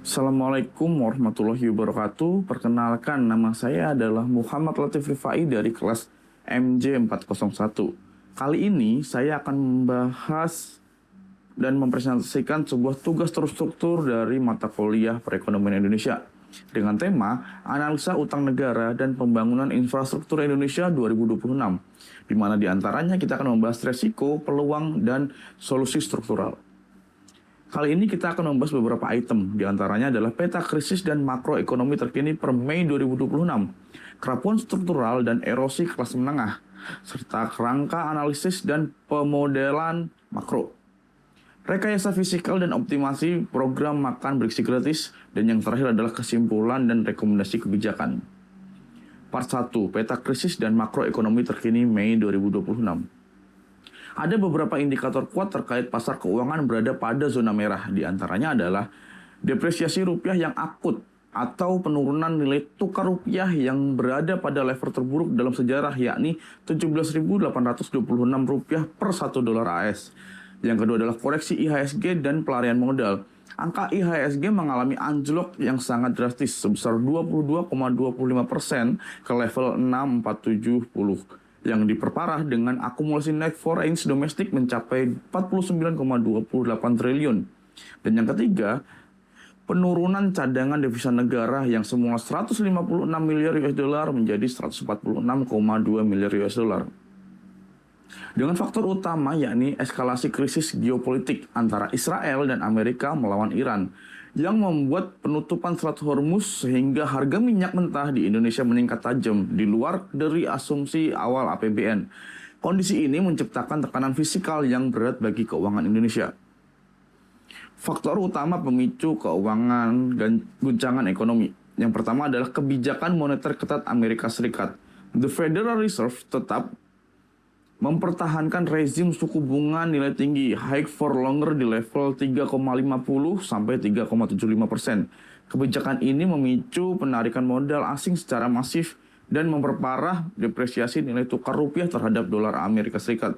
Assalamualaikum warahmatullahi wabarakatuh. Perkenalkan, nama saya adalah Muhammad Latif Rifai dari kelas MJ401. Kali ini saya akan membahas dan mempresentasikan sebuah tugas terstruktur dari mata kuliah Perekonomian Indonesia dengan tema Analisa Utang Negara dan Pembangunan Infrastruktur Indonesia 2026, di mana diantaranya kita akan membahas resiko, peluang, dan solusi struktural. Kali ini kita akan membahas beberapa item, diantaranya adalah peta krisis dan makroekonomi terkini per Mei 2026, kerapuan struktural dan erosi kelas menengah, serta kerangka analisis dan pemodelan makro. Rekayasa fisikal dan optimasi program makan bergizi gratis, dan yang terakhir adalah kesimpulan dan rekomendasi kebijakan. Part 1, peta krisis dan makroekonomi terkini Mei 2026. Ada beberapa indikator kuat terkait pasar keuangan berada pada zona merah. Di antaranya adalah depresiasi rupiah yang akut atau penurunan nilai tukar rupiah yang berada pada level terburuk dalam sejarah, yakni 17.826 rupiah per 1 dolar AS. Yang kedua adalah koreksi IHSG dan pelarian modal. Angka IHSG mengalami anjlok yang sangat drastis sebesar 22,25% ke level 6.470 yang diperparah dengan akumulasi net foreign domestic mencapai 49,28 triliun. Dan yang ketiga, penurunan cadangan devisa negara yang semula 156 miliar US dollar menjadi 146,2 miliar US dollar. Dengan faktor utama yakni eskalasi krisis geopolitik antara Israel dan Amerika melawan Iran yang membuat penutupan Selat Hormuz sehingga harga minyak mentah di Indonesia meningkat tajam di luar dari asumsi awal APBN. Kondisi ini menciptakan tekanan fisikal yang berat bagi keuangan Indonesia. Faktor utama pemicu keuangan dan guncangan ekonomi. Yang pertama adalah kebijakan moneter ketat Amerika Serikat. The Federal Reserve tetap mempertahankan rezim suku bunga nilai tinggi high for longer di level 3,50 sampai 3,75%. Kebijakan ini memicu penarikan modal asing secara masif dan memperparah depresiasi nilai tukar rupiah terhadap dolar Amerika Serikat.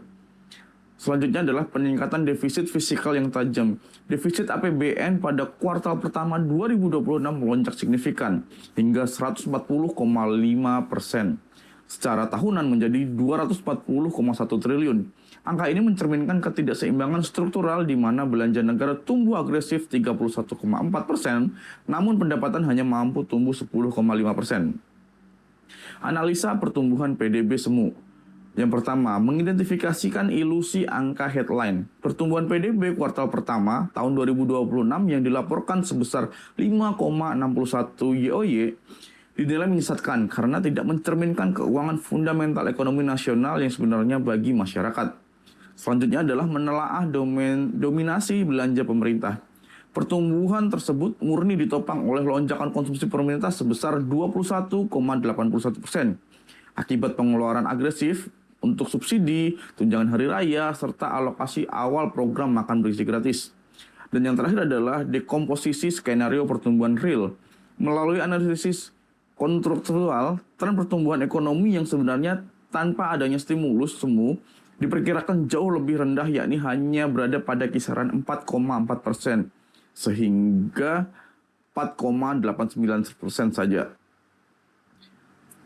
Selanjutnya adalah peningkatan defisit fiskal yang tajam. Defisit APBN pada kuartal pertama 2026 melonjak signifikan hingga 140,5%. Secara tahunan menjadi 240,1 triliun. Angka ini mencerminkan ketidakseimbangan struktural di mana belanja negara tumbuh agresif 31,4%, namun pendapatan hanya mampu tumbuh 10,5%. Analisa pertumbuhan PDB semu. Yang pertama, mengidentifikasikan ilusi angka headline. Pertumbuhan PDB kuartal pertama tahun 2026 yang dilaporkan sebesar 5,61 YoY dinilai menyesatkan karena tidak mencerminkan keuangan fundamental ekonomi nasional yang sebenarnya bagi masyarakat. Selanjutnya adalah menelaah dominasi belanja pemerintah. Pertumbuhan tersebut murni ditopang oleh lonjakan konsumsi pemerintah sebesar 21,81% akibat pengeluaran agresif untuk subsidi, tunjangan hari raya, serta alokasi awal program makan bergizi gratis. Dan yang terakhir adalah dekomposisi skenario pertumbuhan real melalui analisis kontraktual. Tren pertumbuhan ekonomi yang sebenarnya tanpa adanya stimulus semu diperkirakan jauh lebih rendah, yakni hanya berada pada kisaran 4,4% sehingga 4,89% saja.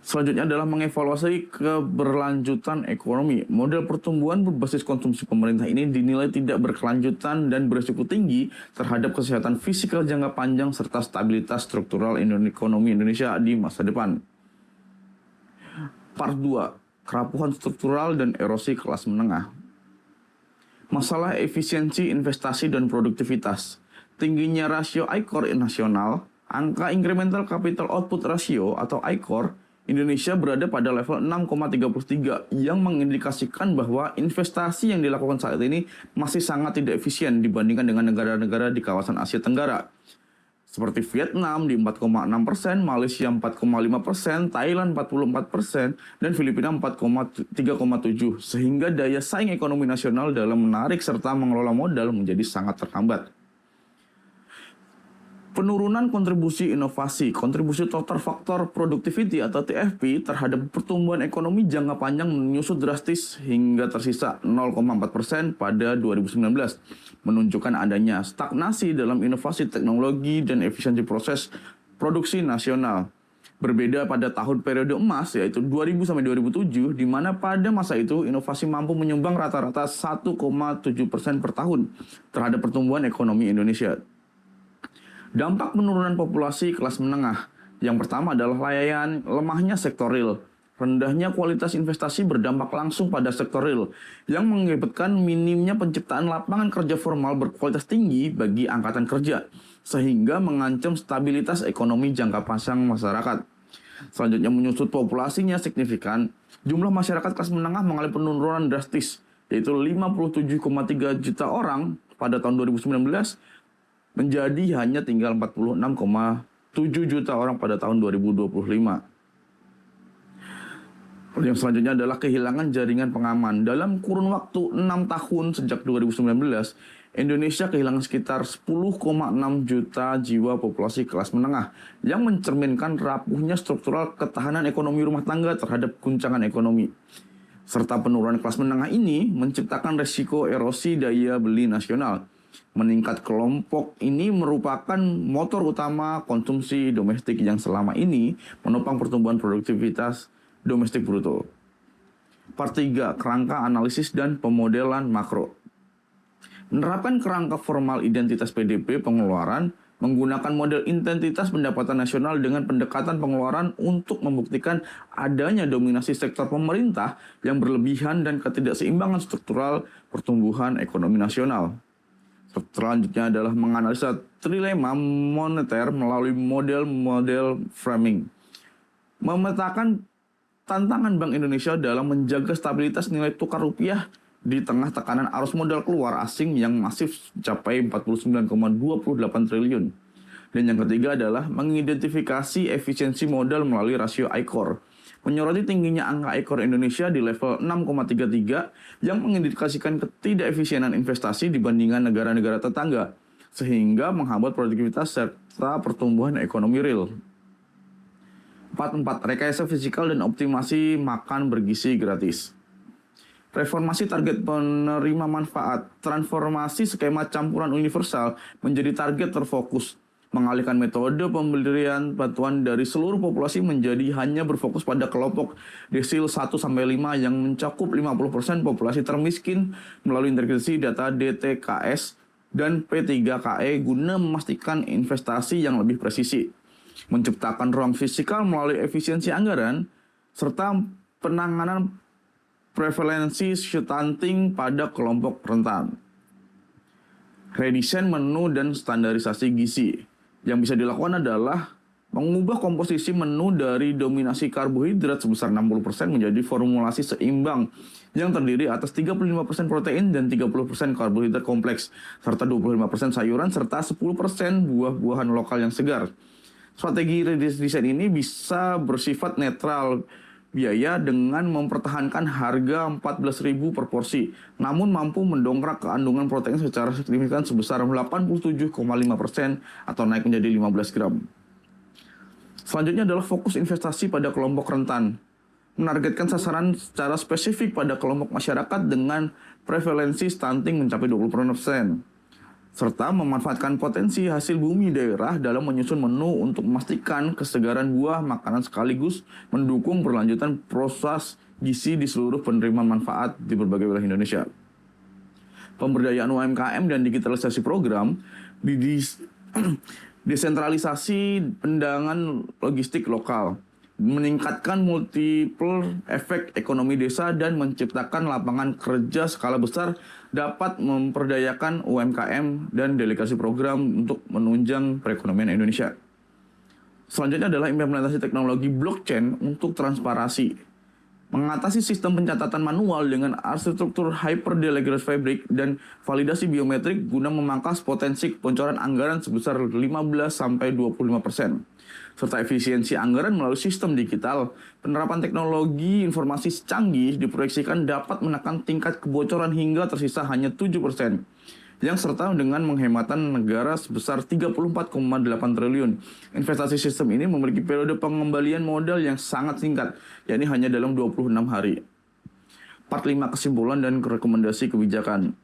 Selanjutnya adalah mengevaluasi keberlanjutan ekonomi. Model pertumbuhan berbasis konsumsi pemerintah ini dinilai tidak berkelanjutan dan berisiko tinggi terhadap kesehatan fisikal jangka panjang serta stabilitas struktural ekonomi Indonesia di masa depan. Part 2, kerapuhan struktural dan erosi kelas menengah. Masalah efisiensi investasi dan produktivitas. Tingginya rasio I-Core nasional, angka incremental capital output ratio atau I-Core Indonesia berada pada level 6,33 yang mengindikasikan bahwa investasi yang dilakukan saat ini masih sangat tidak efisien dibandingkan dengan negara-negara di kawasan Asia Tenggara. Seperti Vietnam di 4,6%, Malaysia 4,5%, Thailand 44%, dan Filipina 3,7%, sehingga daya saing ekonomi nasional dalam menarik serta mengelola modal menjadi sangat terhambat. Penurunan kontribusi inovasi, kontribusi total faktor productivity atau TFP terhadap pertumbuhan ekonomi jangka panjang menyusut drastis hingga tersisa 0,4% pada 2019, menunjukkan adanya stagnasi dalam inovasi teknologi dan efisiensi proses produksi nasional. Berbeda pada tahun periode emas yaitu 2000 sampai 2007, di mana pada masa itu inovasi mampu menyumbang rata-rata 1,7% per tahun terhadap pertumbuhan ekonomi Indonesia. Dampak penurunan populasi kelas menengah. Yang pertama adalah lemahnya sektor real. Rendahnya kualitas investasi berdampak langsung pada sektor real, yang mengakibatkan minimnya penciptaan lapangan kerja formal berkualitas tinggi bagi angkatan kerja, sehingga mengancam stabilitas ekonomi jangka panjang masyarakat. Selanjutnya menyusut populasinya signifikan, jumlah masyarakat kelas menengah mengalami penurunan drastis, yaitu 57,3 juta orang pada tahun 2019, menjadi hanya tinggal 46,7 juta orang pada tahun 2025. Yang selanjutnya adalah kehilangan jaringan pengaman. Dalam kurun waktu 6 tahun sejak 2019, Indonesia kehilangan sekitar 10,6 juta jiwa populasi kelas menengah, yang mencerminkan rapuhnya struktural ketahanan ekonomi rumah tangga terhadap guncangan ekonomi. Serta penurunan kelas menengah ini menciptakan resiko erosi daya beli nasional. Meningkat kelompok ini merupakan motor utama konsumsi domestik yang selama ini menopang pertumbuhan produktivitas domestik bruto. Part 3, kerangka analisis dan pemodelan makro. Menerapkan kerangka formal identitas PDB pengeluaran menggunakan model intensitas pendapatan nasional dengan pendekatan pengeluaran untuk membuktikan adanya dominasi sektor pemerintah yang berlebihan dan ketidakseimbangan struktural pertumbuhan ekonomi nasional. Selanjutnya adalah menganalisa trilema moneter melalui model-model framing. Memetakan tantangan Bank Indonesia dalam menjaga stabilitas nilai tukar rupiah di tengah tekanan arus modal keluar asing yang masif mencapai 49,28 triliun. Dan yang ketiga adalah mengidentifikasi efisiensi modal melalui rasio ICOR. Menyoroti tingginya angka ekor Indonesia di level 6,33 yang mengindikasikan ketidakefisienan investasi dibandingkan negara-negara tetangga, sehingga menghambat produktivitas serta pertumbuhan ekonomi real. 4. Rekayasa fiskal dan optimasi makan bergizi gratis. Reformasi target penerima manfaat, transformasi skema campuran universal menjadi target terfokus, mengalihkan metode pemberian bantuan dari seluruh populasi menjadi hanya berfokus pada kelompok desil 1-5 yang mencakup 50% populasi termiskin melalui integrasi data DTKS dan P3KE guna memastikan investasi yang lebih presisi, menciptakan ruang fiskal melalui efisiensi anggaran, serta penanganan prevalensi stunting pada kelompok rentan. Redesign menu dan standarisasi gizi. Yang bisa dilakukan adalah mengubah komposisi menu dari dominasi karbohidrat sebesar 60% menjadi formulasi seimbang yang terdiri atas 35% protein dan 30% karbohidrat kompleks, serta 25% sayuran, serta 10% buah-buahan lokal yang segar. Strategi redesign ini bisa bersifat netral biaya dengan mempertahankan harga 14.000 per porsi, namun mampu mendongkrak kandungan protein secara signifikan sebesar 87,5% atau naik menjadi 15 gram. Selanjutnya adalah fokus investasi pada kelompok rentan. Menargetkan sasaran secara spesifik pada kelompok masyarakat dengan prevalensi stunting mencapai 20%. Serta memanfaatkan potensi hasil bumi daerah dalam menyusun menu untuk memastikan kesegaran buah makanan sekaligus mendukung berlanjutan proses gizi di seluruh penerima manfaat di berbagai wilayah Indonesia. Pemberdayaan UMKM dan digitalisasi program, desentralisasi pendangan logistik lokal, meningkatkan multiple efek ekonomi desa dan menciptakan lapangan kerja skala besar dapat memperdayakan UMKM dan delegasi program untuk menunjang perekonomian Indonesia. Selanjutnya adalah implementasi teknologi blockchain untuk transparansi. Mengatasi sistem pencatatan manual dengan arsitektur hyperdelegated fabric dan validasi biometrik guna memangkas potensi kebocoran anggaran sebesar 15-25%. Serta efisiensi anggaran melalui sistem digital, penerapan teknologi informasi canggih diproyeksikan dapat menekan tingkat kebocoran hingga tersisa hanya 7%. yang serta dengan penghematan negara sebesar 34,8 triliun. Investasi sistem ini memiliki periode pengembalian modal yang sangat singkat, yakni hanya dalam 26 hari. Part 5 kesimpulan dan rekomendasi kebijakan.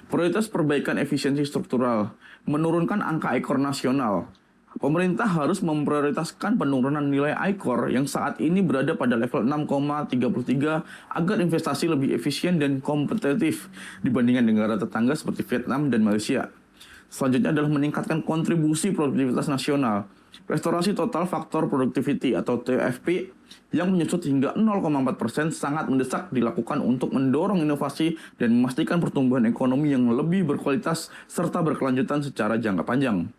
Prioritas perbaikan efisiensi struktural, menurunkan angka ekor nasional. Pemerintah harus memprioritaskan penurunan nilai ICOR yang saat ini berada pada level 6,33 agar investasi lebih efisien dan kompetitif dibandingkan negara tetangga seperti Vietnam dan Malaysia. Selanjutnya adalah meningkatkan kontribusi produktivitas nasional. Restorasi total faktor productivity atau TFP yang menyusut hingga 0,4% sangat mendesak dilakukan untuk mendorong inovasi dan memastikan pertumbuhan ekonomi yang lebih berkualitas serta berkelanjutan secara jangka panjang.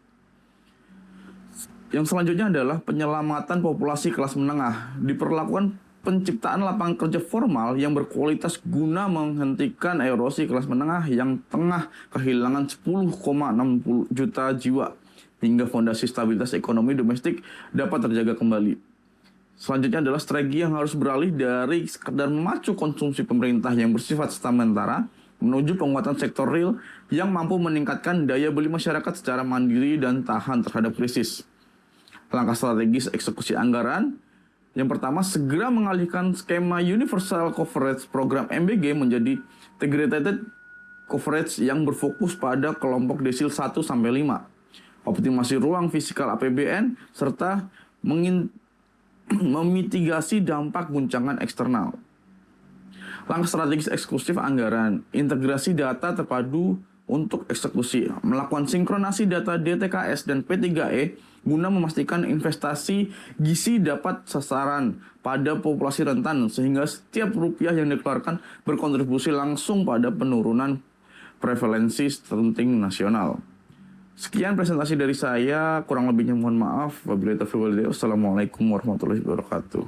Yang selanjutnya adalah penyelamatan populasi kelas menengah. Diperlakukan penciptaan lapangan kerja formal yang berkualitas guna menghentikan erosi kelas menengah yang tengah kehilangan 10,60 juta jiwa hingga fondasi stabilitas ekonomi domestik dapat terjaga kembali. Selanjutnya adalah strategi yang harus beralih dari sekedar memacu konsumsi pemerintah yang bersifat sementara menuju penguatan sektor real yang mampu meningkatkan daya beli masyarakat secara mandiri dan tahan terhadap krisis. Langkah strategis eksekusi anggaran. Yang pertama, segera mengalihkan skema Universal Coverage Program MBG menjadi Integrated Coverage yang berfokus pada kelompok desil 1-5. Optimasi ruang fiskal APBN serta memitigasi dampak guncangan eksternal. Langkah strategis eksekutif anggaran, integrasi data terpadu untuk eksekusi, melakukan sinkronasi data DTKS dan P3E guna memastikan investasi gizi dapat sasaran pada populasi rentan sehingga setiap rupiah yang dikeluarkan berkontribusi langsung pada penurunan prevalensi stunting nasional. Sekian presentasi dari saya, kurang lebihnya mohon maaf. Wabillahi taufiq wal hidayah. Wassalamualaikum warahmatullahi wabarakatuh.